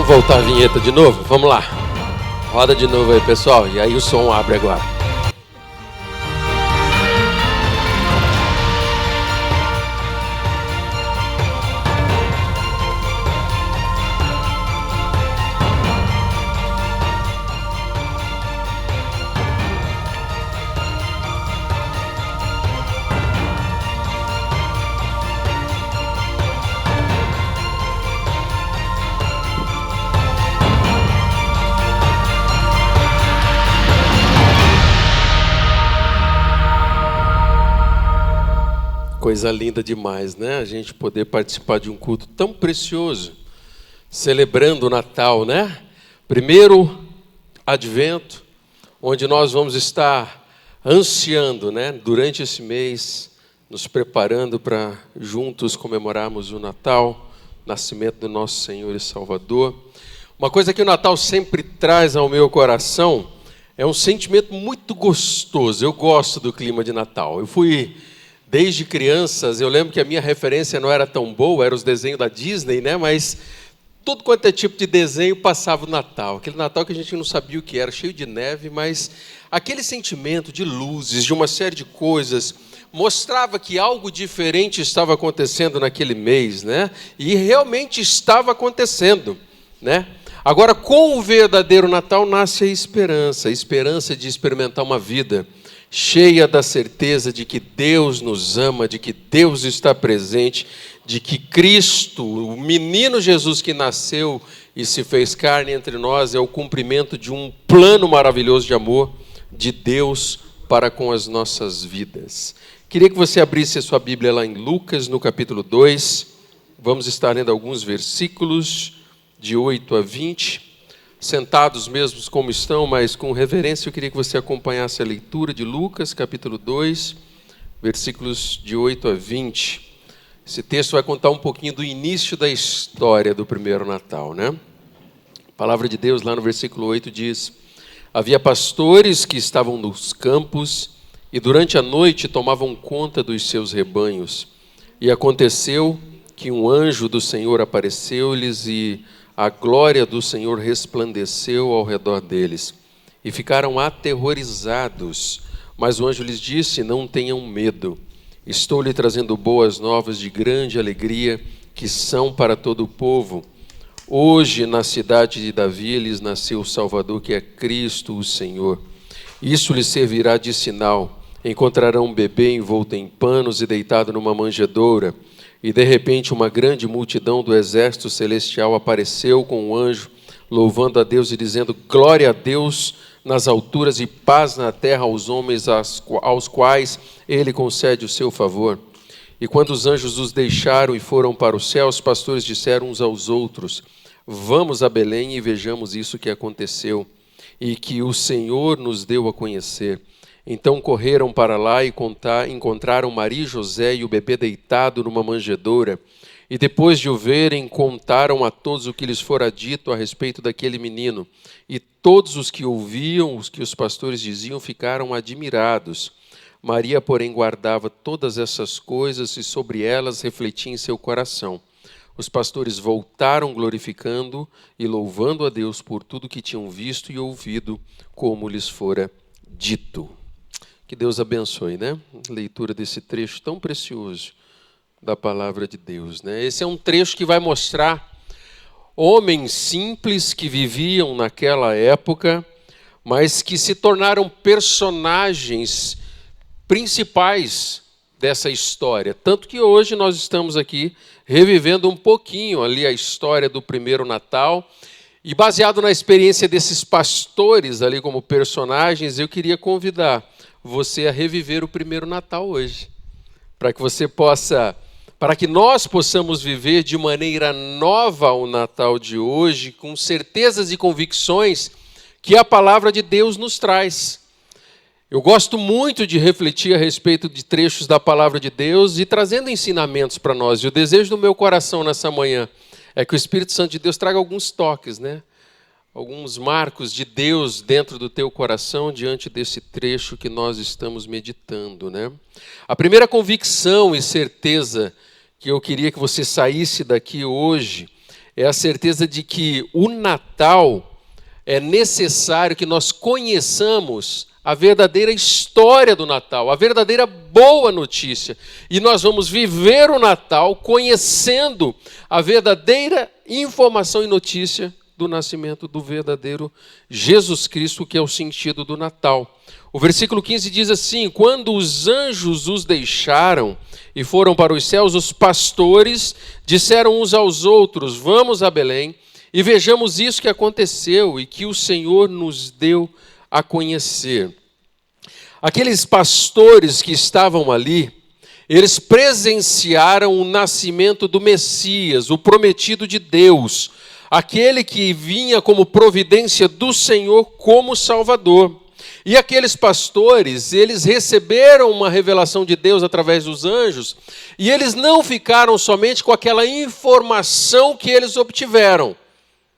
Voltar a vinheta de novo? Vamos lá. Roda de novo aí, pessoal. E aí o som abre agora. Coisa linda demais, né? A gente poder participar de um culto tão precioso, celebrando o Natal, né? Primeiro Advento, onde nós vamos estar ansiando, né? Durante esse mês, nos preparando para juntos comemorarmos o Natal, o nascimento do nosso Senhor e Salvador. Uma coisa que o Natal sempre traz ao meu coração é um sentimento muito gostoso. Eu gosto do clima de Natal. Desde crianças, eu lembro que a minha referência não era tão boa, eram os desenhos da Disney, né? Mas tudo quanto é tipo de desenho passava o Natal. Aquele Natal que a gente não sabia o que era, cheio de neve, mas aquele sentimento de luzes, de uma série de coisas, mostrava que algo diferente estava acontecendo naquele mês, né? E realmente estava acontecendo, né? Agora, com o verdadeiro Natal nasce a esperança de experimentar uma vida cheia da certeza de que Deus nos ama, de que Deus está presente, de que Cristo, o menino Jesus que nasceu e se fez carne entre nós, é o cumprimento de um plano maravilhoso de amor de Deus para com as nossas vidas. Queria que você abrisse a sua Bíblia lá em Lucas, no capítulo 2. Vamos estar lendo alguns versículos de 8 a 20. Sentados mesmos como estão, mas com reverência, eu queria que você acompanhasse a leitura de Lucas, capítulo 2, versículos de 8 a 20. Esse texto vai contar um pouquinho do início da história do primeiro Natal, né? A palavra de Deus, lá no versículo 8, diz: havia pastores que estavam nos campos e durante a noite tomavam conta dos seus rebanhos. E aconteceu que um anjo do Senhor apareceu-lhes e a glória do Senhor resplandeceu ao redor deles, e ficaram aterrorizados. Mas o anjo lhes disse: não tenham medo, estou lhe trazendo boas novas de grande alegria, que são para todo o povo. Hoje, na cidade de Davi, lhes nasceu o Salvador, que é Cristo o Senhor. Isso lhes servirá de sinal: encontrarão um bebê envolto em panos e deitado numa manjedoura. E de repente uma grande multidão do exército celestial apareceu com um anjo, louvando a Deus e dizendo: glória a Deus nas alturas e paz na terra aos homens aos quais Ele concede o seu favor. E quando os anjos os deixaram e foram para o céu, os pastores disseram uns aos outros: vamos a Belém e vejamos isso que aconteceu e que o Senhor nos deu a conhecer. Então correram para lá e encontraram Maria e José e o bebê deitado numa manjedoura. E depois de o verem, contaram a todos o que lhes fora dito a respeito daquele menino. E todos os que ouviam os que os pastores diziam ficaram admirados. Maria, porém, guardava todas essas coisas e sobre elas refletia em seu coração. Os pastores voltaram glorificando e louvando a Deus por tudo que tinham visto e ouvido, como lhes fora dito. Que Deus abençoe, né? A leitura desse trecho tão precioso da palavra de Deus, né? Esse é um trecho que vai mostrar homens simples que viviam naquela época, mas que se tornaram personagens principais dessa história. Tanto que hoje nós estamos aqui revivendo um pouquinho ali a história do primeiro Natal. E baseado na experiência desses pastores ali como personagens, eu queria convidar você a reviver o primeiro Natal hoje, para que nós possamos viver de maneira nova o Natal de hoje, com certezas e convicções que a palavra de Deus nos traz. Eu gosto muito de refletir a respeito de trechos da palavra de Deus e trazendo ensinamentos para nós. E o desejo do meu coração nessa manhã é que o Espírito Santo de Deus traga alguns toques, né? Alguns marcos de Deus dentro do teu coração diante desse trecho que nós estamos meditando, né? A primeira convicção e certeza que eu queria que você saísse daqui hoje é a certeza de que o Natal é necessário que nós conheçamos a verdadeira história do Natal, a verdadeira boa notícia. E nós vamos viver o Natal conhecendo a verdadeira informação e notícia do nascimento do verdadeiro Jesus Cristo, que é o sentido do Natal. O versículo 15 diz assim: quando os anjos os deixaram e foram para os céus, os pastores disseram uns aos outros: vamos a Belém e vejamos isso que aconteceu e que o Senhor nos deu a conhecer. Aqueles pastores que estavam ali, eles presenciaram o nascimento do Messias, o prometido de Deus, aquele que vinha como providência do Senhor como Salvador. E aqueles pastores, eles receberam uma revelação de Deus através dos anjos, e eles não ficaram somente com aquela informação que eles obtiveram,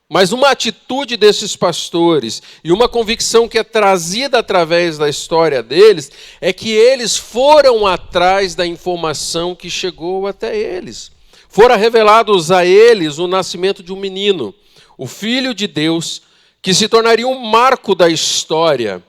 mas uma atitude desses pastores e uma convicção que é trazida através da história deles é que eles foram atrás da informação que chegou até eles. Fora revelados a eles o nascimento de um menino, o Filho de Deus, que se tornaria um marco da história.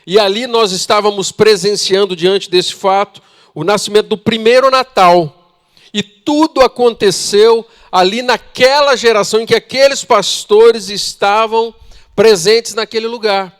E ali nós estávamos presenciando, diante desse fato, o nascimento do primeiro Natal. E tudo aconteceu ali naquela geração em que aqueles pastores estavam presentes naquele lugar.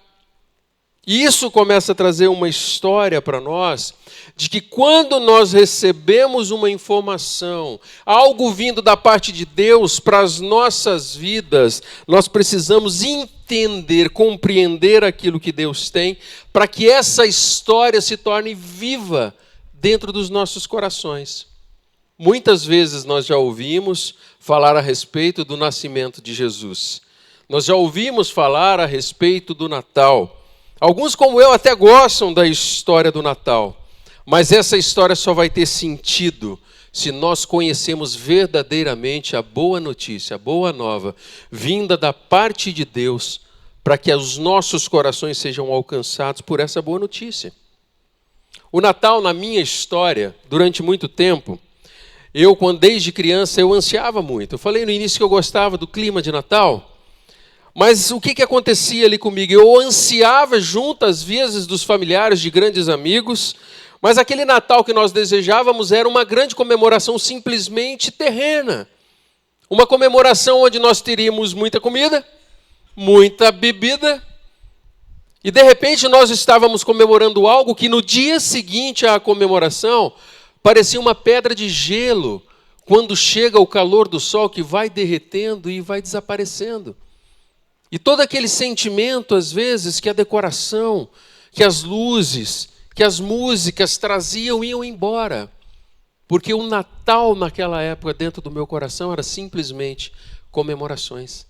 E isso começa a trazer uma história para nós, de que quando nós recebemos uma informação, algo vindo da parte de Deus para as nossas vidas, nós precisamos entender, compreender aquilo que Deus tem, para que essa história se torne viva dentro dos nossos corações. Muitas vezes nós já ouvimos falar a respeito do nascimento de Jesus. Nós já ouvimos falar a respeito do Natal. Alguns, como eu, até gostam da história do Natal. Mas essa história só vai ter sentido se nós conhecemos verdadeiramente a boa notícia, a boa nova, vinda da parte de Deus, para que os nossos corações sejam alcançados por essa boa notícia. O Natal, na minha história, durante muito tempo, desde criança, eu ansiava muito. Eu falei no início que eu gostava do clima de Natal, mas o que acontecia ali comigo? Eu ansiava junto, às vezes, dos familiares, de grandes amigos, mas aquele Natal que nós desejávamos era uma grande comemoração simplesmente terrena. Uma comemoração onde nós teríamos muita comida, muita bebida, e de repente nós estávamos comemorando algo que no dia seguinte à comemoração parecia uma pedra de gelo, quando chega o calor do sol que vai derretendo e vai desaparecendo. E todo aquele sentimento, às vezes, que a decoração, que as luzes, que as músicas traziam, iam embora. Porque o Natal, naquela época, dentro do meu coração, era simplesmente comemorações.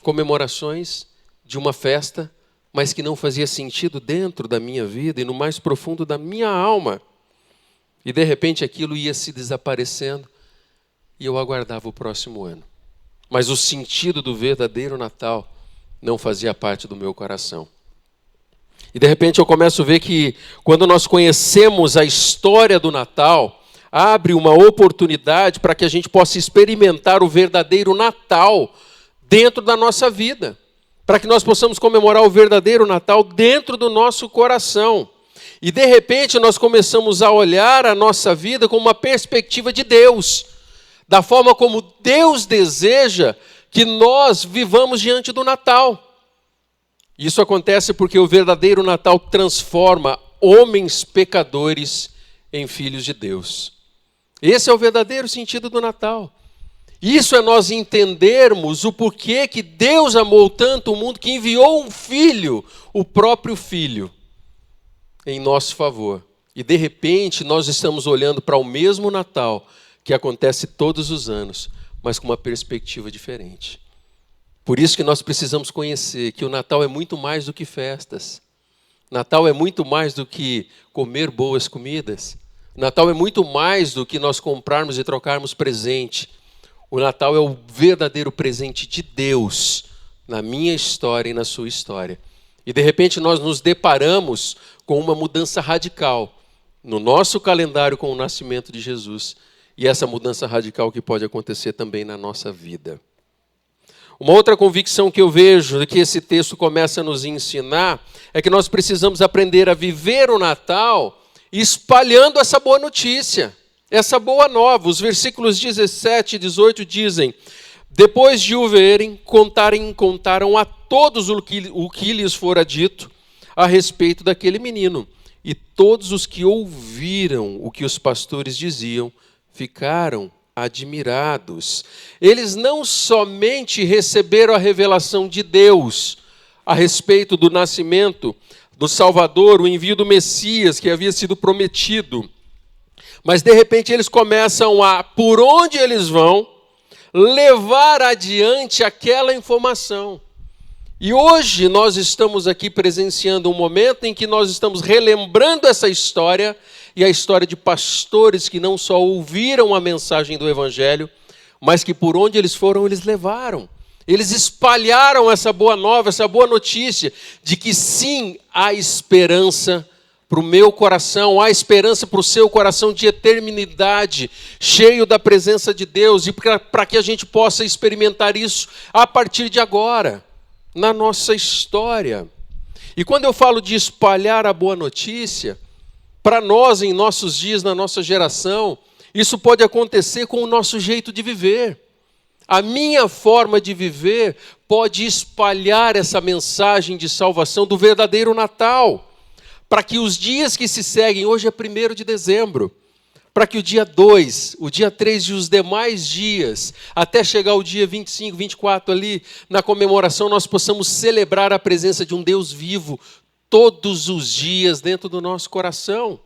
Comemorações de uma festa, mas que não fazia sentido dentro da minha vida e no mais profundo da minha alma. E, de repente, aquilo ia se desaparecendo e eu aguardava o próximo ano. Mas o sentido do verdadeiro Natal não fazia parte do meu coração. E de repente eu começo a ver que quando nós conhecemos a história do Natal, abre uma oportunidade para que a gente possa experimentar o verdadeiro Natal dentro da nossa vida. Para que nós possamos comemorar o verdadeiro Natal dentro do nosso coração. E de repente nós começamos a olhar a nossa vida com uma perspectiva de Deus. Da forma como Deus deseja que nós vivamos diante do Natal. Isso acontece porque o verdadeiro Natal transforma homens pecadores em filhos de Deus. Esse é o verdadeiro sentido do Natal. Isso é nós entendermos o porquê que Deus amou tanto o mundo que enviou um filho, o próprio filho, em nosso favor. E de repente nós estamos olhando para o mesmo Natal que acontece todos os anos, mas com uma perspectiva diferente. Por isso que nós precisamos conhecer que o Natal é muito mais do que festas. Natal é muito mais do que comer boas comidas. Natal é muito mais do que nós comprarmos e trocarmos presente. O Natal é o verdadeiro presente de Deus na minha história e na sua história. E de repente nós nos deparamos com uma mudança radical no nosso calendário com o nascimento de Jesus. E essa mudança radical que pode acontecer também na nossa vida. Uma outra convicção que eu vejo que esse texto começa a nos ensinar é que nós precisamos aprender a viver o Natal espalhando essa boa notícia, essa boa nova. Os versículos 17 e 18 dizem: depois de o verem, contaram a todos o que lhes fora dito a respeito daquele menino. E todos os que ouviram o que os pastores diziam ficaram admirados. Eles não somente receberam a revelação de Deus a respeito do nascimento do Salvador, o envio do Messias que havia sido prometido, mas de repente eles começam a, por onde eles vão, levar adiante aquela informação. E hoje nós estamos aqui presenciando um momento em que nós estamos relembrando essa história, e a história de pastores que não só ouviram a mensagem do Evangelho, mas que por onde eles foram, eles levaram. Eles espalharam essa boa nova, essa boa notícia, de que sim, há esperança para o meu coração, há esperança para o seu coração de eternidade, cheio da presença de Deus, e para que a gente possa experimentar isso a partir de agora, na nossa história. E quando eu falo de espalhar a boa notícia, para nós, em nossos dias, na nossa geração, isso pode acontecer com o nosso jeito de viver. A minha forma de viver pode espalhar essa mensagem de salvação do verdadeiro Natal, para que os dias que se seguem, hoje é 1º de dezembro, para que o dia 2, o dia 3 e os demais dias, até chegar o dia 25, 24 ali, na comemoração, nós possamos celebrar a presença de um Deus vivo todos os dias dentro do nosso coração,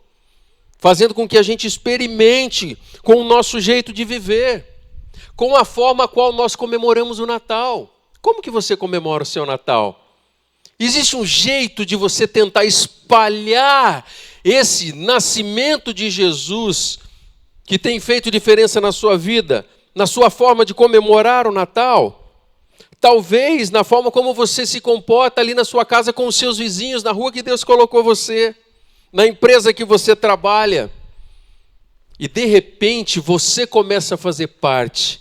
fazendo com que a gente experimente com o nosso jeito de viver, com a forma a qual nós comemoramos o Natal. Como que você comemora o seu Natal? Existe um jeito de você tentar espalhar esse nascimento de Jesus que tem feito diferença na sua vida, na sua forma de comemorar o Natal? Talvez na forma como você se comporta ali na sua casa com os seus vizinhos, na rua que Deus colocou você, na empresa que você trabalha. E de repente você começa a fazer parte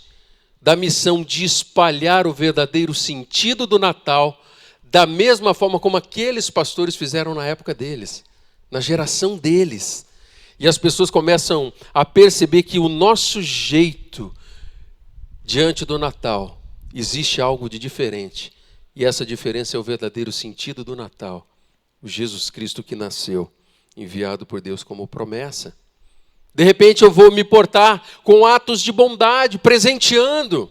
da missão de espalhar o verdadeiro sentido do Natal, da mesma forma como aqueles pastores fizeram na época deles, na geração deles. E as pessoas começam a perceber que o nosso jeito diante do Natal, existe algo de diferente. E essa diferença é o verdadeiro sentido do Natal. O Jesus Cristo que nasceu, enviado por Deus como promessa. De repente eu vou me portar com atos de bondade, presenteando.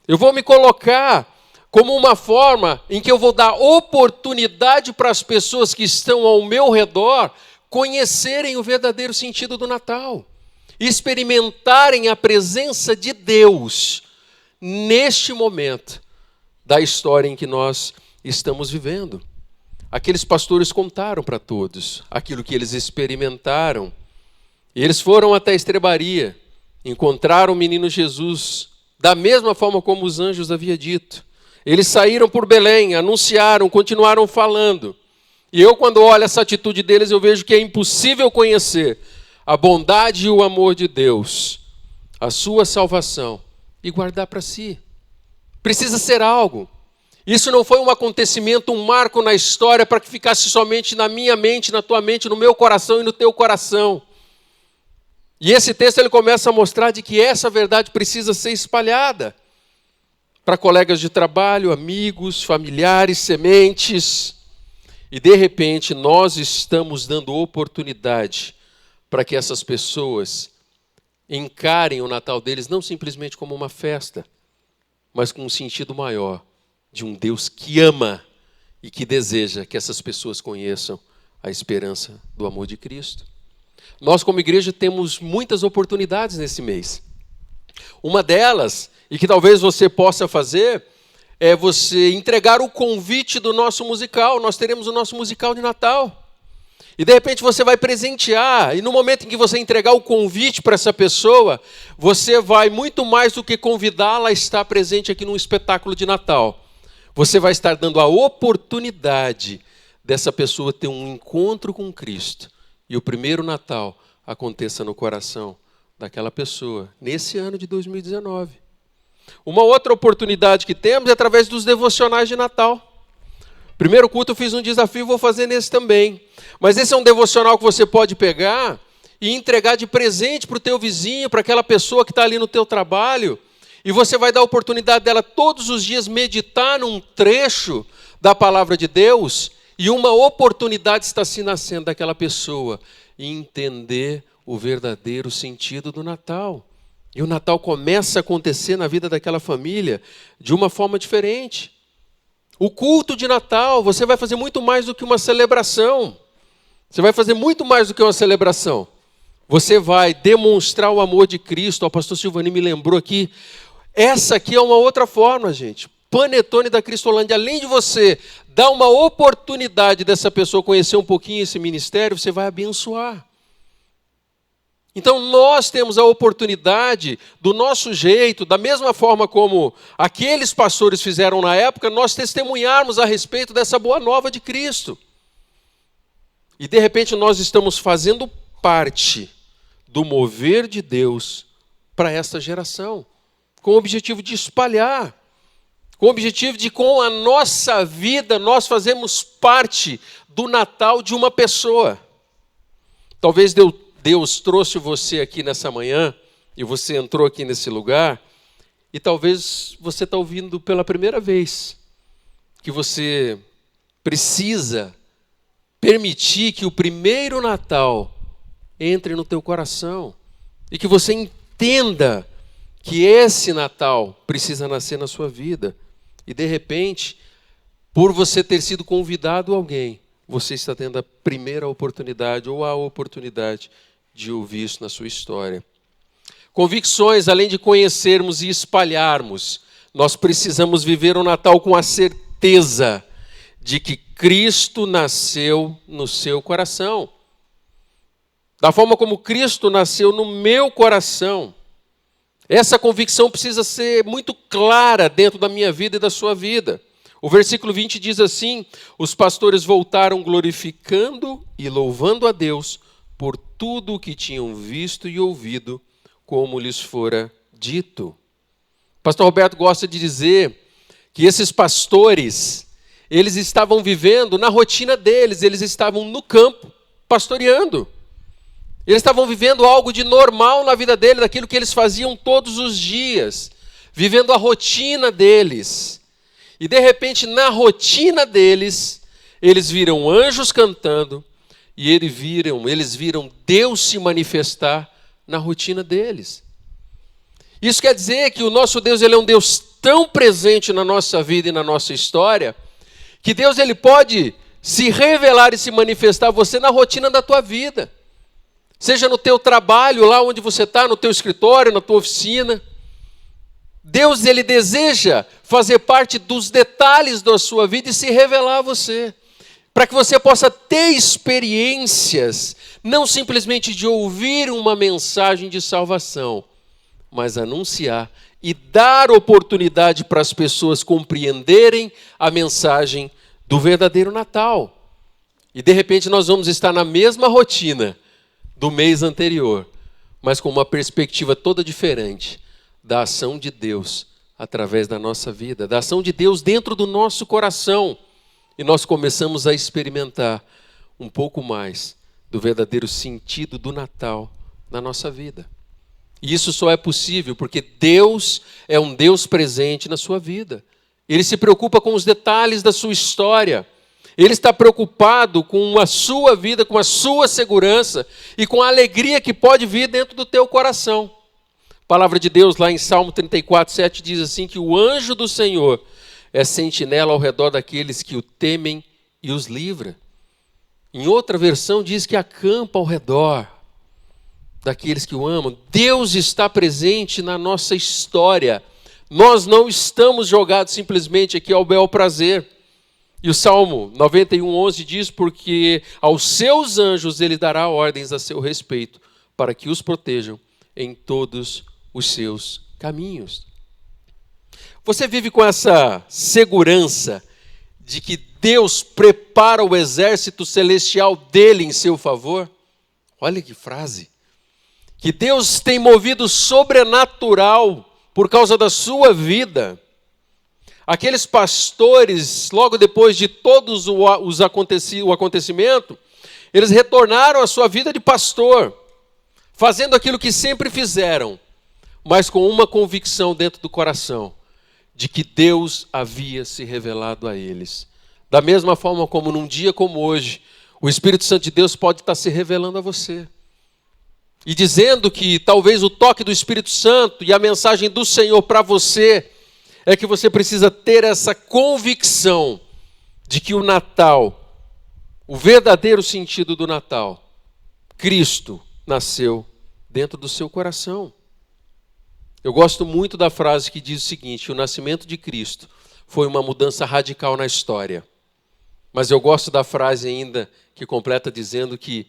Eu vou me colocar como uma forma em que eu vou dar oportunidade para as pessoas que estão ao meu redor conhecerem o verdadeiro sentido do Natal. Experimentarem a presença de Deus neste momento da história em que nós estamos vivendo. Aqueles pastores contaram para todos aquilo que eles experimentaram. E eles foram até a estrebaria, encontraram o menino Jesus, da mesma forma como os anjos haviam dito. Eles saíram por Belém, anunciaram, continuaram falando. E eu, quando olho essa atitude deles, eu vejo que é impossível conhecer a bondade e o amor de Deus, a sua salvação, e guardar para si. Precisa ser algo. Isso não foi um acontecimento, um marco na história para que ficasse somente na minha mente, na tua mente, no meu coração e no teu coração. E esse texto ele começa a mostrar de que essa verdade precisa ser espalhada para colegas de trabalho, amigos, familiares, sementes. E de repente nós estamos dando oportunidade para que essas pessoas encarem o Natal deles não simplesmente como uma festa, mas com um sentido maior de um Deus que ama e que deseja que essas pessoas conheçam a esperança do amor de Cristo. Nós, como igreja, temos muitas oportunidades nesse mês. Uma delas, e que talvez você possa fazer, é você entregar o convite do nosso musical. Nós teremos o nosso musical de Natal. E de repente você vai presentear, e no momento em que você entregar o convite para essa pessoa, você vai muito mais do que convidá-la a estar presente aqui num espetáculo de Natal. Você vai estar dando a oportunidade dessa pessoa ter um encontro com Cristo. E o primeiro Natal aconteça no coração daquela pessoa, nesse ano de 2019. Uma outra oportunidade que temos é através dos devocionais de Natal. Primeiro culto eu fiz um desafio, vou fazer nesse também. Mas esse é um devocional que você pode pegar e entregar de presente para o teu vizinho, para aquela pessoa que está ali no teu trabalho. E você vai dar a oportunidade dela todos os dias meditar num trecho da palavra de Deus. E uma oportunidade está se nascendo daquela pessoa e entender o verdadeiro sentido do Natal. E o Natal começa a acontecer na vida daquela família de uma forma diferente. O culto de Natal, você vai fazer muito mais do que uma celebração. Você vai fazer muito mais do que uma celebração. Você vai demonstrar o amor de Cristo. O pastor Silvani me lembrou aqui. Essa aqui é uma outra forma, gente. Panetone da Cristolândia. Além de você dar uma oportunidade dessa pessoa conhecer um pouquinho esse ministério, você vai abençoar. Então nós temos a oportunidade, do nosso jeito, da mesma forma como aqueles pastores fizeram na época, nós testemunharmos a respeito dessa boa nova de Cristo. E de repente nós estamos fazendo parte do mover de Deus para esta geração, com o objetivo de espalhar, com o objetivo de, com a nossa vida, nós fazemos parte do Natal de uma pessoa. Talvez Deus trouxe você aqui nessa manhã, e você entrou aqui nesse lugar, e talvez você está ouvindo pela primeira vez, que você precisa permitir que o primeiro Natal entre no teu coração, e que você entenda que esse Natal precisa nascer na sua vida. E de repente, por você ter sido convidado a alguém, você está tendo a primeira oportunidade, ou a oportunidade de ouvir isso na sua história. Convicções, além de conhecermos e espalharmos, nós precisamos viver o Natal com a certeza de que Cristo nasceu no seu coração. Da forma como Cristo nasceu no meu coração. Essa convicção precisa ser muito clara dentro da minha vida e da sua vida. O versículo 20 diz assim: os pastores voltaram glorificando e louvando a Deus por tudo o que tinham visto e ouvido, como lhes fora dito. O pastor Roberto gosta de dizer que esses pastores, eles estavam vivendo na rotina deles, eles estavam no campo, pastoreando. Eles estavam vivendo algo de normal na vida deles, daquilo que eles faziam todos os dias, vivendo a rotina deles. E de repente, na rotina deles, eles viram anjos cantando, e eles viram Deus se manifestar na rotina deles. Isso quer dizer que o nosso Deus, ele é um Deus tão presente na nossa vida e na nossa história, que Deus, ele pode se revelar e se manifestar a você na rotina da tua vida. Seja no teu trabalho, lá onde você está, no teu escritório, na tua oficina. Deus, ele deseja fazer parte dos detalhes da sua vida e se revelar a você. Para que você possa ter experiências, não simplesmente de ouvir uma mensagem de salvação, mas anunciar e dar oportunidade para as pessoas compreenderem a mensagem do verdadeiro Natal. E de repente nós vamos estar na mesma rotina do mês anterior, mas com uma perspectiva toda diferente da ação de Deus através da nossa vida, da ação de Deus dentro do nosso coração. E nós começamos a experimentar um pouco mais do verdadeiro sentido do Natal na nossa vida. E isso só é possível porque Deus é um Deus presente na sua vida. Ele se preocupa com os detalhes da sua história. Ele está preocupado com a sua vida, com a sua segurança e com a alegria que pode vir dentro do teu coração. A palavra de Deus lá em Salmo 34:7 diz assim que o anjo do Senhor é sentinela ao redor daqueles que o temem e os livra. Em outra versão diz que acampa ao redor daqueles que o amam. Deus está presente na nossa história. Nós não estamos jogados simplesmente aqui ao bel prazer. E o Salmo 91:11 diz, porque aos seus anjos ele dará ordens a seu respeito, para que os protejam em todos os seus caminhos. Você vive com essa segurança de que Deus prepara o exército celestial dele em seu favor? Olha que frase. Que Deus tem movido sobrenatural por causa da sua vida. Aqueles pastores, logo depois de todos o acontecimento, eles retornaram à sua vida de pastor, fazendo aquilo que sempre fizeram, mas com uma convicção dentro do coração, de que Deus havia se revelado a eles. Da mesma forma como num dia como hoje, o Espírito Santo de Deus pode estar se revelando a você. E dizendo que talvez o toque do Espírito Santo e a mensagem do Senhor para você é que você precisa ter essa convicção de que o Natal, o verdadeiro sentido do Natal, Cristo nasceu dentro do seu coração. Eu gosto muito da frase que diz o seguinte: o nascimento de Cristo foi uma mudança radical na história. Mas eu gosto da frase ainda que completa dizendo que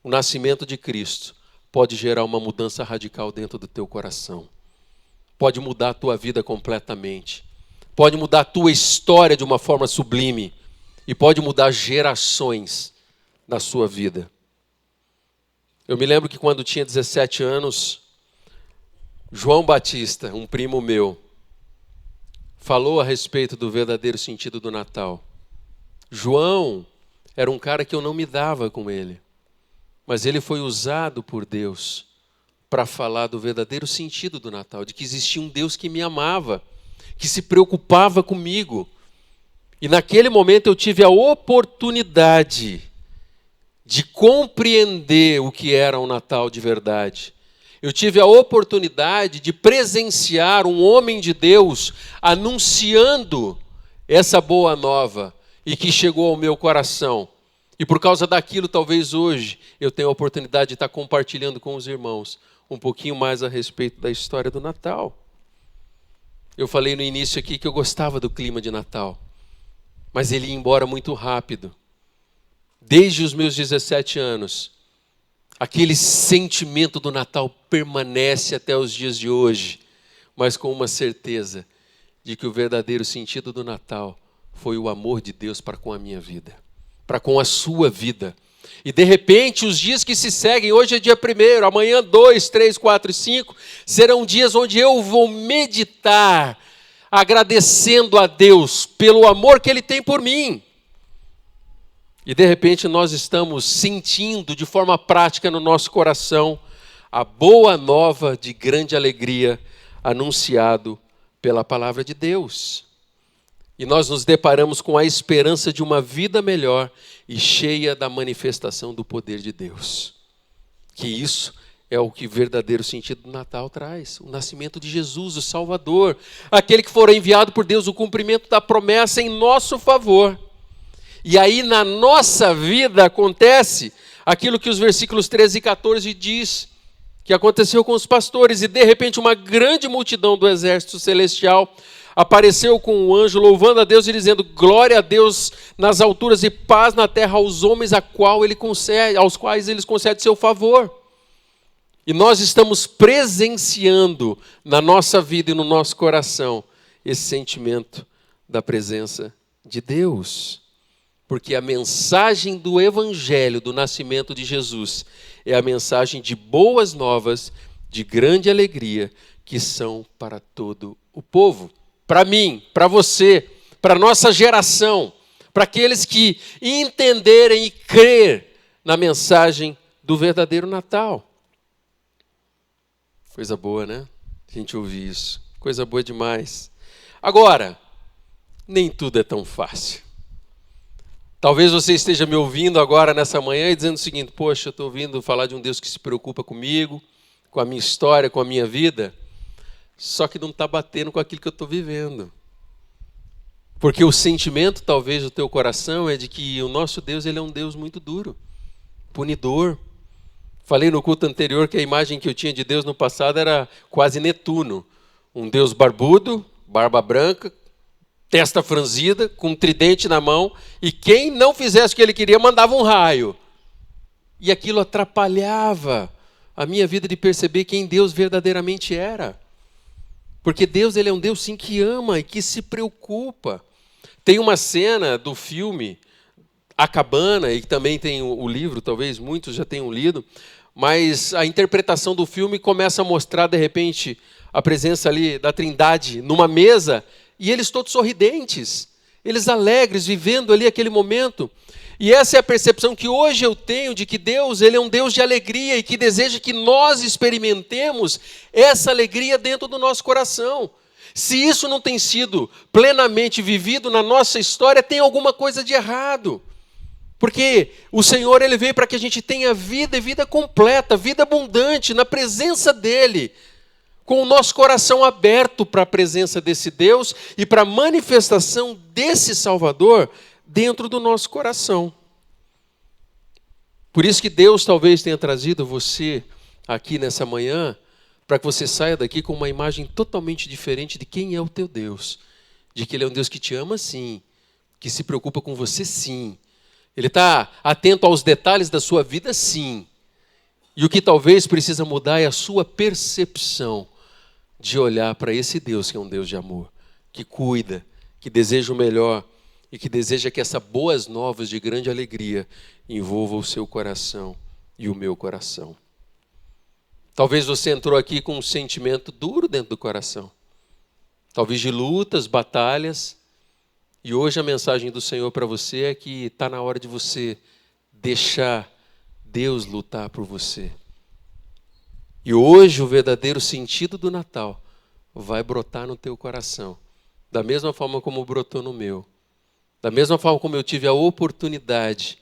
o nascimento de Cristo pode gerar uma mudança radical dentro do teu coração. Pode mudar a tua vida completamente. Pode mudar a tua história de uma forma sublime. E pode mudar gerações na sua vida. Eu me lembro que quando tinha 17 anos, João Batista, um primo meu, falou a respeito do verdadeiro sentido do Natal. João era um cara que eu não me dava com ele, mas ele foi usado por Deus para falar do verdadeiro sentido do Natal, de que existia um Deus que me amava, que se preocupava comigo. E naquele momento eu tive a oportunidade de compreender o que era um Natal de verdade. Eu tive a oportunidade de presenciar um homem de Deus anunciando essa boa nova e que chegou ao meu coração. E por causa daquilo, talvez hoje, eu tenha a oportunidade de estar compartilhando com os irmãos um pouquinho mais a respeito da história do Natal. Eu falei no início aqui que eu gostava do clima de Natal, mas ele ia embora muito rápido. Desde os meus 17 anos, aquele sentimento do Natal permanece até os dias de hoje, mas com uma certeza de que o verdadeiro sentido do Natal foi o amor de Deus para com a minha vida, para com a sua vida. E de repente, os dias que se seguem, hoje é dia 1º, amanhã 2, 3, 4 e 5, serão dias onde eu vou meditar, agradecendo a Deus pelo amor que Ele tem por mim. E de repente nós estamos sentindo de forma prática no nosso coração a boa nova de grande alegria anunciado pela palavra de Deus. E nós nos deparamos com a esperança de uma vida melhor e cheia da manifestação do poder de Deus. Que isso é o que o verdadeiro sentido do Natal traz. O nascimento de Jesus, o Salvador. Aquele que fora enviado por Deus, o cumprimento da promessa em nosso favor. E aí na nossa vida acontece aquilo que os versículos 13 e 14 diz, que aconteceu com os pastores. E de repente uma grande multidão do exército celestial apareceu com um anjo louvando a Deus e dizendo: glória a Deus nas alturas e paz na terra aos homens aos quais Ele concede seu favor. E nós estamos presenciando na nossa vida e no nosso coração esse sentimento da presença de Deus. Porque a mensagem do Evangelho, do nascimento de Jesus, é a mensagem de boas novas, de grande alegria, que são para todo o povo. Para mim, para você, para a nossa geração, para aqueles que entenderem e crer na mensagem do verdadeiro Natal. Coisa boa, né? A gente ouvir isso. Coisa boa demais. Agora, nem tudo é tão fácil. Talvez você esteja me ouvindo agora nessa manhã e dizendo o seguinte: poxa, eu estou ouvindo falar de um Deus que se preocupa comigo, com a minha história, com a minha vida, só que não está batendo com aquilo que eu estou vivendo. Porque o sentimento, talvez, do teu coração é de que o nosso Deus, Ele é um Deus muito duro, punidor. Falei no culto anterior que a imagem que eu tinha de Deus no passado era quase Netuno. Um Deus barbudo, barba branca, testa franzida, com um tridente na mão, e quem não fizesse o que ele queria mandava um raio. E aquilo atrapalhava a minha vida de perceber quem Deus verdadeiramente era. Porque Deus, Ele é um Deus sim que ama e que se preocupa. Tem uma cena do filme A Cabana, e também tem o livro, talvez muitos já tenham lido, mas a interpretação do filme começa a mostrar, de repente, a presença ali da Trindade numa mesa, e eles todos sorridentes, eles alegres, vivendo ali aquele momento. E essa é a percepção que hoje eu tenho de que Deus, Ele é um Deus de alegria e que deseja que nós experimentemos essa alegria dentro do nosso coração. Se isso não tem sido plenamente vivido na nossa história, tem alguma coisa de errado. Porque o Senhor, Ele veio para que a gente tenha vida e vida completa, vida abundante, na presença dEle, com o nosso coração aberto para a presença desse Deus e para a manifestação desse Salvador dentro do nosso coração. Por isso que Deus talvez tenha trazido você aqui nessa manhã, para que você saia daqui com uma imagem totalmente diferente de quem é o teu Deus. De que Ele é um Deus que te ama sim, que se preocupa com você sim. Ele está atento aos detalhes da sua vida sim. E o que talvez precisa mudar é a sua percepção de olhar para esse Deus que é um Deus de amor, que cuida, que deseja o melhor e que deseja que essas boas novas de grande alegria envolva o seu coração e o meu coração. Talvez você entrou aqui com um sentimento duro dentro do coração. Talvez de lutas, batalhas. E hoje a mensagem do Senhor para você é que está na hora de você deixar Deus lutar por você. E hoje o verdadeiro sentido do Natal vai brotar no teu coração. Da mesma forma como brotou no meu. Da mesma forma como eu tive a oportunidade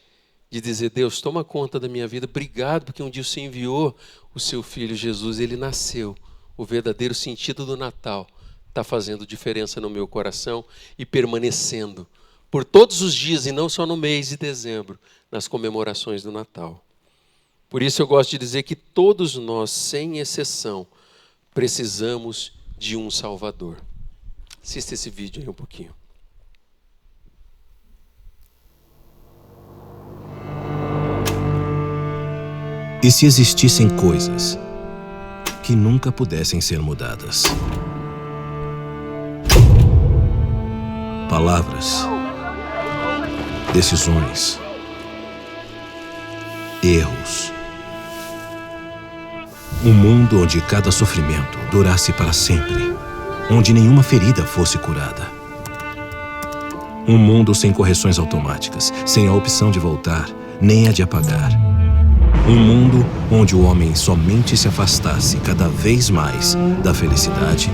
de dizer, Deus, toma conta da minha vida. Obrigado, porque um dia o Senhor enviou o seu Filho Jesus, Ele nasceu. O verdadeiro sentido do Natal está fazendo diferença no meu coração e permanecendo por todos os dias, e não só no mês de dezembro, nas comemorações do Natal. Por isso eu gosto de dizer que todos nós, sem exceção, precisamos de um Salvador. Assista esse vídeo aí um pouquinho. E se existissem coisas que nunca pudessem ser mudadas? Palavras, decisões, erros. Um mundo onde cada sofrimento durasse para sempre, onde nenhuma ferida fosse curada. Um mundo sem correções automáticas, sem a opção de voltar, nem a de apagar. Um mundo onde o homem somente se afastasse cada vez mais da felicidade,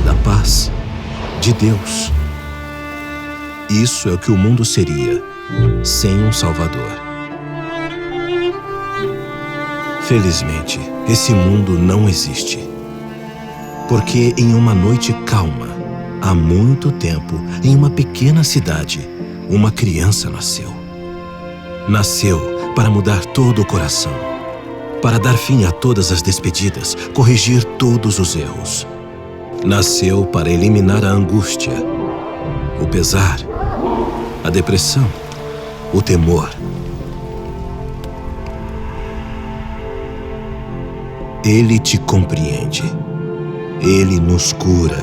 da paz, de Deus. Isso é o que o mundo seria sem um Salvador. Felizmente, esse mundo não existe. Porque em uma noite calma, há muito tempo, em uma pequena cidade, uma criança nasceu. Nasceu para mudar todo o coração, para dar fim a todas as despedidas, corrigir todos os erros. Nasceu para eliminar a angústia, o pesar, a depressão, o temor. Ele te compreende. Ele nos cura.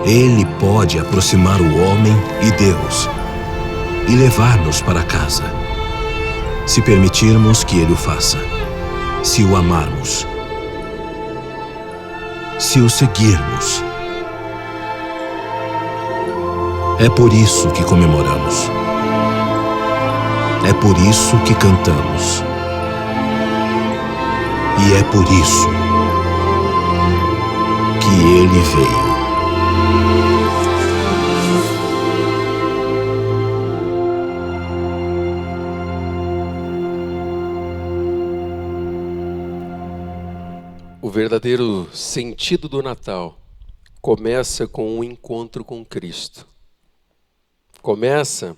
Ele pode aproximar o homem e Deus e levar-nos para casa. Se permitirmos que Ele o faça, se o amarmos, se o seguirmos. É por isso que comemoramos. É por isso que cantamos. E é por isso que Ele veio. O verdadeiro sentido do Natal começa com um encontro com Cristo. Começa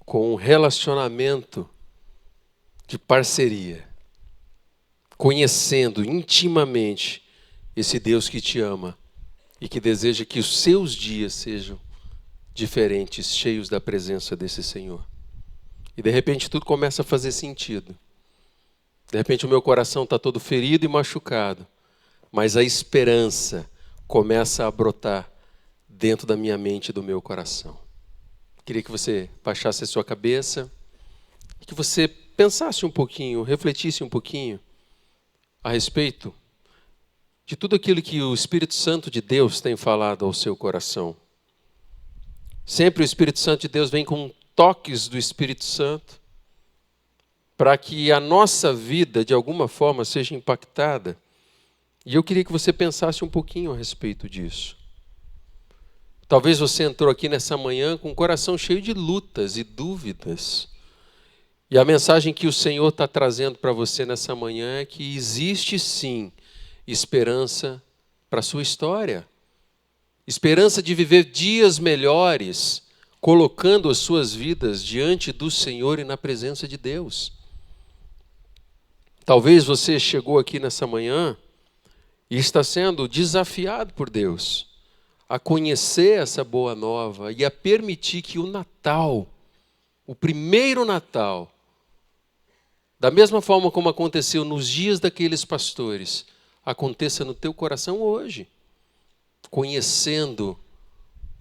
com um relacionamento de parceria, conhecendo intimamente esse Deus que te ama e que deseja que os seus dias sejam diferentes, cheios da presença desse Senhor. E de repente tudo começa a fazer sentido. De repente o meu coração está todo ferido e machucado, mas a esperança começa a brotar dentro da minha mente e do meu coração. Queria que você baixasse a sua cabeça, que você pensasse um pouquinho, refletisse um pouquinho a respeito de tudo aquilo que o Espírito Santo de Deus tem falado ao seu coração. Sempre o Espírito Santo de Deus vem com toques do Espírito Santo para que a nossa vida, de alguma forma, seja impactada. E eu queria que você pensasse um pouquinho a respeito disso. Talvez você entrou aqui nessa manhã com o coração cheio de lutas e dúvidas. E a mensagem que o Senhor está trazendo para você nessa manhã é que existe sim esperança para a sua história. Esperança de viver dias melhores, colocando as suas vidas diante do Senhor e na presença de Deus. Talvez você chegou aqui nessa manhã e está sendo desafiado por Deus a conhecer essa boa nova e a permitir que o Natal, o primeiro Natal, da mesma forma como aconteceu nos dias daqueles pastores, aconteça no teu coração hoje, conhecendo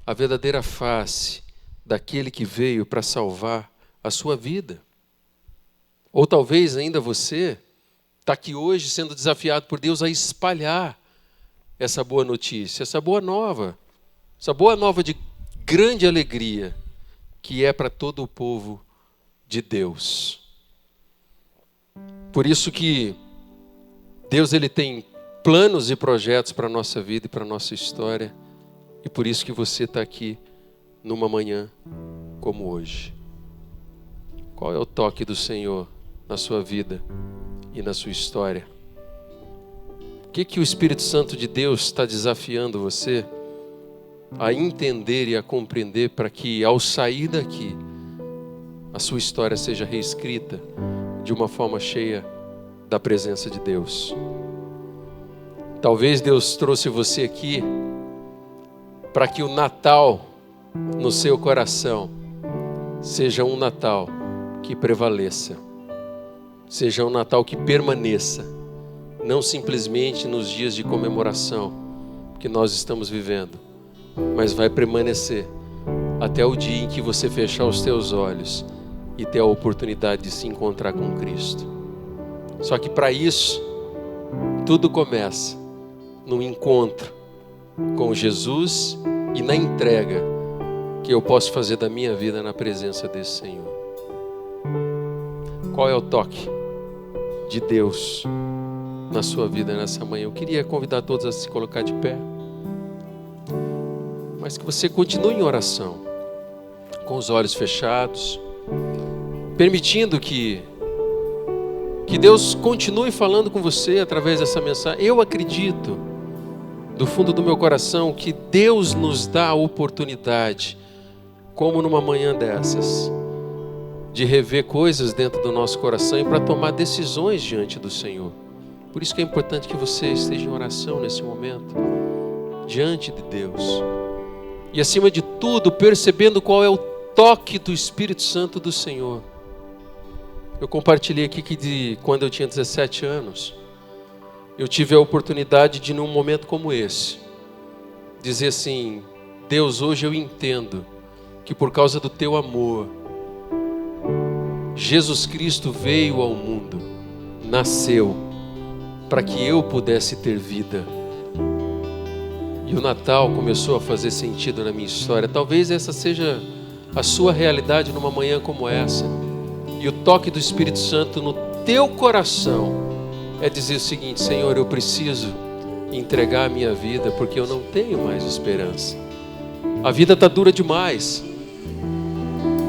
a verdadeira face daquele que veio para salvar a sua vida. Ou talvez ainda você está aqui hoje sendo desafiado por Deus a espalhar essa boa notícia, essa boa nova de grande alegria, que é para todo o povo de Deus. Por isso que Deus ele tem planos e projetos para a nossa vida e para a nossa história, e por isso que você está aqui numa manhã como hoje. Qual é o toque do Senhor na sua vida e na sua história? O que o Espírito Santo de Deus está desafiando você a entender e a compreender para que, ao sair daqui, a sua história seja reescrita de uma forma cheia da presença de Deus? Talvez Deus trouxe você aqui para que o Natal no seu coração seja um Natal que prevaleça, seja um Natal que permaneça, não simplesmente nos dias de comemoração que nós estamos vivendo, mas vai permanecer até o dia em que você fechar os teus olhos e ter a oportunidade de se encontrar com Cristo. Só que para isso, tudo começa no encontro com Jesus e na entrega que eu posso fazer da minha vida na presença desse Senhor. Qual é o toque de Deus na sua vida nessa manhã? Eu queria convidar todos a se colocar de pé, mas que você continue em oração, com os olhos fechados, permitindo que Deus continue falando com você através dessa mensagem. Eu acredito, do fundo do meu coração, que Deus nos dá a oportunidade, como numa manhã dessas, de rever coisas dentro do nosso coração e para tomar decisões diante do Senhor. Por isso que é importante que você esteja em oração nesse momento, diante de Deus. E acima de tudo, percebendo qual é o toque do Espírito Santo do Senhor. Eu compartilhei aqui que quando eu tinha 17 anos, eu tive a oportunidade de, num momento como esse, dizer assim: Deus, hoje eu entendo que por causa do teu amor, Jesus Cristo veio ao mundo, nasceu, para que eu pudesse ter vida. E o Natal começou a fazer sentido na minha história. Talvez essa seja a sua realidade numa manhã como essa. E o toque do Espírito Santo no teu coração é dizer o seguinte: Senhor, eu preciso entregar a minha vida porque eu não tenho mais esperança. A vida está dura demais.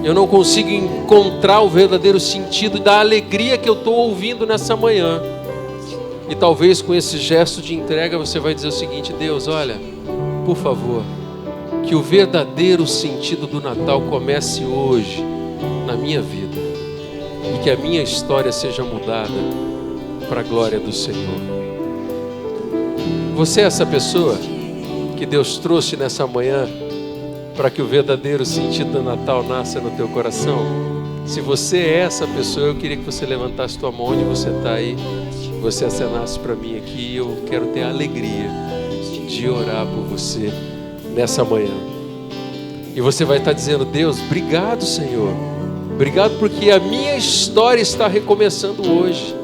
Eu não consigo encontrar o verdadeiro sentido da alegria que eu estou ouvindo nessa manhã. E talvez com esse gesto de entrega você vai dizer o seguinte: Deus, olha, por favor, que o verdadeiro sentido do Natal comece hoje na minha vida e que a minha história seja mudada para a glória do Senhor. Você é essa pessoa que Deus trouxe nessa manhã para que o verdadeiro sentido do Natal nasça no teu coração? Se você é essa pessoa, eu queria que você levantasse tua mão onde você está aí, você acenasse para mim aqui. Eu quero ter a alegria de orar por você nessa manhã. E você vai estar dizendo: Deus, obrigado, Senhor, obrigado porque a minha história está recomeçando hoje.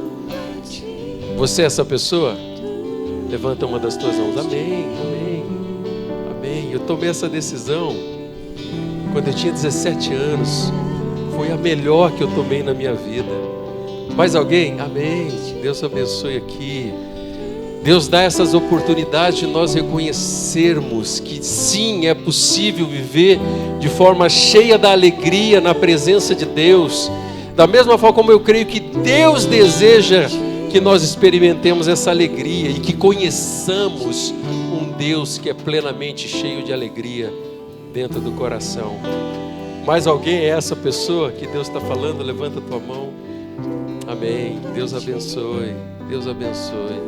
Você é essa pessoa? Levanta uma das tuas mãos. Amém, amém, amém. Eu tomei essa decisão quando eu tinha 17 anos. Foi a melhor que eu tomei na minha vida. Mais alguém? Amém. Deus abençoe aqui. Deus dá essas oportunidades de nós reconhecermos que sim, é possível viver de forma cheia da alegria na presença de Deus. Da mesma forma como eu creio que Deus deseja que nós experimentemos essa alegria e que conheçamos um Deus que é plenamente cheio de alegria dentro do coração. Mais alguém é essa pessoa que Deus está falando? Levanta a tua mão. Amém. Deus abençoe. Deus abençoe.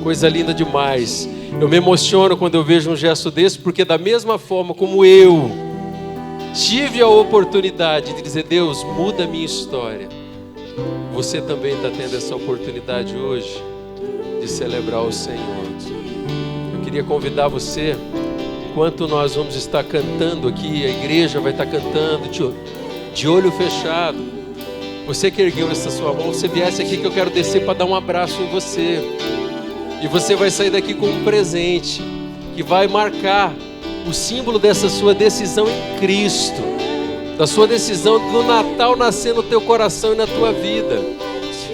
Coisa linda demais. Eu me emociono quando eu vejo um gesto desse, porque da mesma forma como eu tive a oportunidade de dizer: Deus, muda a minha história, você também está tendo essa oportunidade hoje de celebrar o Senhor. Eu queria convidar você, enquanto nós vamos estar cantando aqui, a igreja vai estar cantando de olho fechado. Você que ergueu essa sua mão, você viesse aqui que eu quero descer para dar um abraço em você. E você vai sair daqui com um presente que vai marcar o símbolo dessa sua decisão em Cristo, da sua decisão do Natal nascer no teu coração e na tua vida.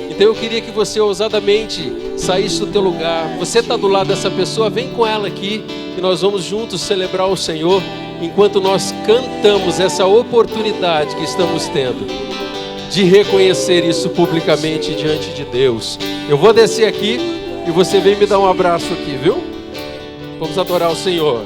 Então eu queria que você ousadamente saísse do teu lugar. Você está do lado dessa pessoa, vem com ela aqui e nós vamos juntos celebrar o Senhor enquanto nós cantamos essa oportunidade que estamos tendo de reconhecer isso publicamente diante de Deus. Eu vou descer aqui e você vem me dar um abraço aqui, viu? Vamos adorar o Senhor.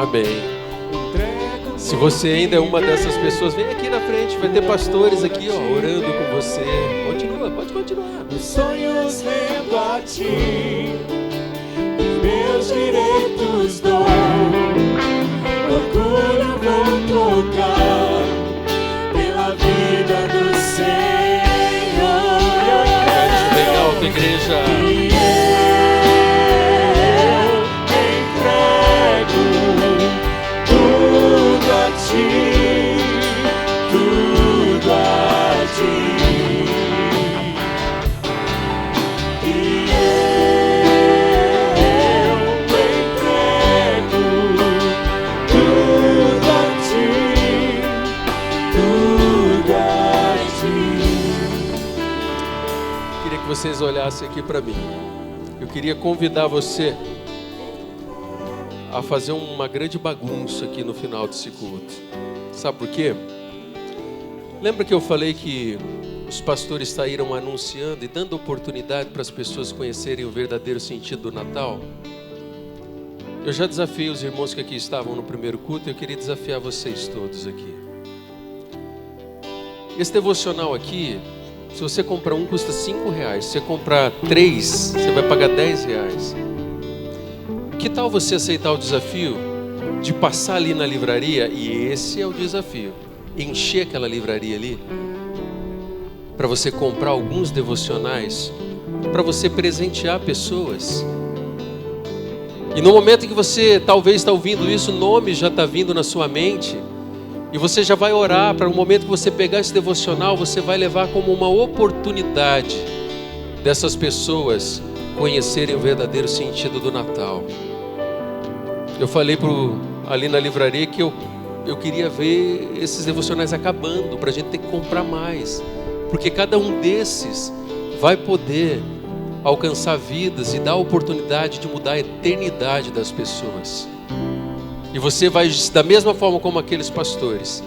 Amém. Se você ainda é uma dessas pessoas, vem aqui na frente, vai ter pastores aqui, ó, orando com você. Continua, pode continuar. Meus sonhos rendo a ti, meus direitos dou, orgulho vou trocar pela vida do Senhor. Bem alto, igreja. Tudo a ti, e eu entrego tudo a ti, tudo a ti. Queria que vocês olhassem aqui para mim. Eu queria convidar você a fazer uma grande bagunça aqui no final desse culto. Sabe por quê? Lembra que eu falei que os pastores saíram anunciando e dando oportunidade para as pessoas conhecerem o verdadeiro sentido do Natal? Eu já desafiei os irmãos que aqui estavam no primeiro culto e eu queria desafiar vocês todos aqui. Esse devocional aqui, se você comprar um, custa R$5. Se você comprar 3, você vai pagar R$10. Que tal você aceitar o desafio de passar ali na livraria? E esse é o desafio. Encher aquela livraria ali para você comprar alguns devocionais, para você presentear pessoas. E no momento em que você talvez está ouvindo isso, o nome já está vindo na sua mente, e você já vai orar para o momento que você pegar esse devocional, você vai levar como uma oportunidade dessas pessoas conhecerem o verdadeiro sentido do Natal. Eu falei ali na livraria que eu queria ver esses devocionais acabando, para a gente ter que comprar mais. Porque cada um desses vai poder alcançar vidas e dar a oportunidade de mudar a eternidade das pessoas. E você vai, da mesma forma como aqueles pastores,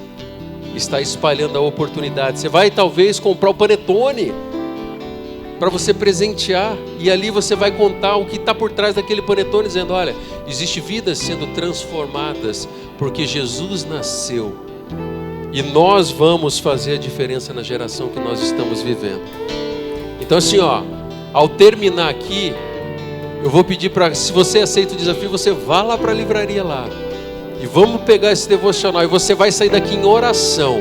estar espalhando a oportunidade. Você vai talvez comprar o panetone para você presentear, e ali você vai contar o que está por trás daquele panetone, dizendo: olha, existe vidas sendo transformadas porque Jesus nasceu, e nós vamos fazer a diferença na geração que nós estamos vivendo. Então assim, ao terminar aqui, eu vou pedir para, se você aceita o desafio, você vá lá para a livraria lá, e vamos pegar esse devocional, e você vai sair daqui em oração.